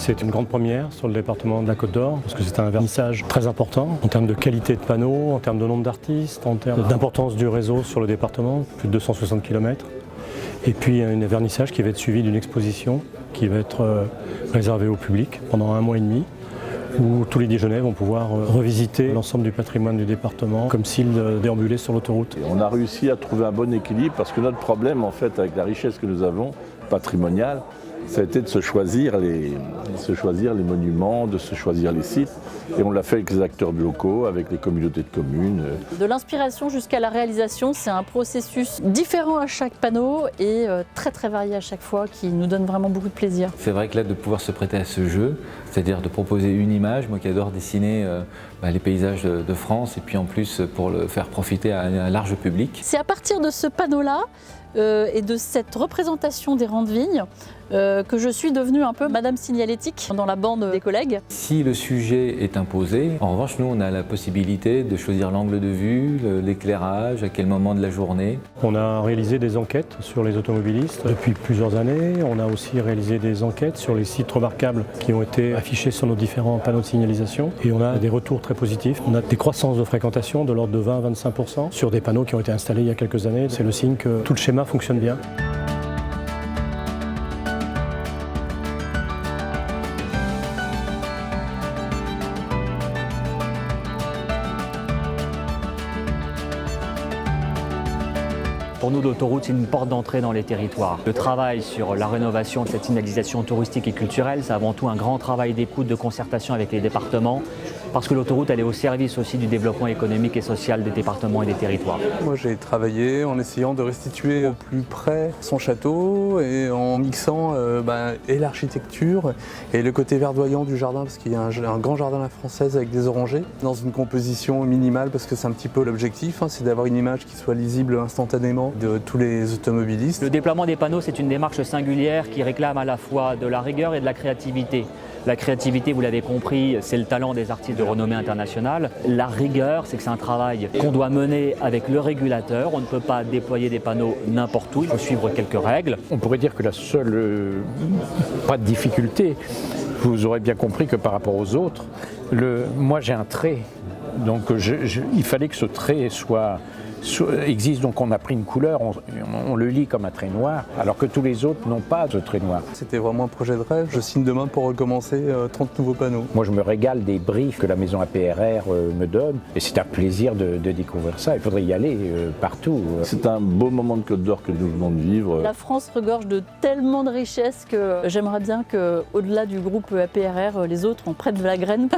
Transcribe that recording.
C'est une grande première sur le département de la Côte d'Or, parce que c'est un vernissage très important en termes de qualité de panneaux, en termes de nombre d'artistes, en termes d'importance du réseau sur le département, plus de 260 km. Et puis un vernissage qui va être suivi d'une exposition qui va être réservée au public pendant 1 mois et demi, où tous les Dijonnais vont pouvoir revisiter l'ensemble du patrimoine du département comme s'ils déambulaient sur l'autoroute. On a réussi à trouver un bon équilibre parce que notre problème en fait avec la richesse que nous avons patrimoniale, ça a été de se choisir les monuments, de se choisir les sites. Et on l'a fait avec les acteurs locaux, avec les communautés de communes. De l'inspiration jusqu'à la réalisation, c'est un processus différent à chaque panneau et très très varié à chaque fois qui nous donne vraiment beaucoup de plaisir. C'est vrai que là, de pouvoir se prêter à ce jeu, c'est-à-dire de proposer une image, moi qui adore dessiner les paysages de France et puis en plus pour le faire profiter à un large public. C'est à partir de ce panneau-là et de cette représentation des rangs de vigne que je suis devenue un peu Madame Signalétique dans la bande des collègues. Si le sujet est imposé, en revanche, nous, on a la possibilité de choisir l'angle de vue, l'éclairage, à quel moment de la journée. On a réalisé des enquêtes sur les automobilistes depuis plusieurs années. On a aussi réalisé des enquêtes sur les sites remarquables qui ont été affichés sur nos différents panneaux de signalisation. Et on a des retours très positifs. On a des croissances de fréquentation de l'ordre de 20 à 25% sur des panneaux qui ont été installés il y a quelques années. C'est le signe que tout le schéma fonctionne bien. Pour nous, l'autoroute, c'est une porte d'entrée dans les territoires. Le travail sur la rénovation de cette signalisation touristique et culturelle, c'est avant tout un grand travail d'écoute, de concertation avec les départements, parce que l'autoroute, elle est au service aussi du développement économique et social des départements et des territoires. Moi, j'ai travaillé en essayant de restituer au plus près son château et en mixant et l'architecture et le côté verdoyant du jardin, parce qu'il y a un grand jardin à la française avec des orangers, dans une composition minimale, parce que c'est un petit peu l'objectif, c'est d'avoir une image qui soit lisible instantanément de tous les automobilistes. Le déploiement des panneaux, c'est une démarche singulière qui réclame à la fois de la rigueur et de la créativité. La créativité, vous l'avez compris, c'est le talent des artistes de renommée internationale. La rigueur, c'est que c'est un travail qu'on doit mener avec le régulateur. On ne peut pas déployer des panneaux n'importe où, il faut suivre quelques règles. On pourrait dire que la seule, pas de difficulté, vous aurez bien compris que par rapport aux autres, moi j'ai un trait, donc il fallait que ce trait existe, donc on a pris une couleur, on le lit comme un trait noir, alors que tous les autres n'ont pas de trait noir. C'était vraiment un projet de rêve. Je signe demain pour recommencer 30 nouveaux panneaux. Moi je me régale des briefs que la maison APRR me donne, et c'est un plaisir de découvrir ça. Il faudrait y aller partout. C'est un beau moment de Côte d'Or que nous venons de vivre. La France regorge de tellement de richesses que j'aimerais bien qu'au-delà du groupe APRR, les autres en prêtent de la graine.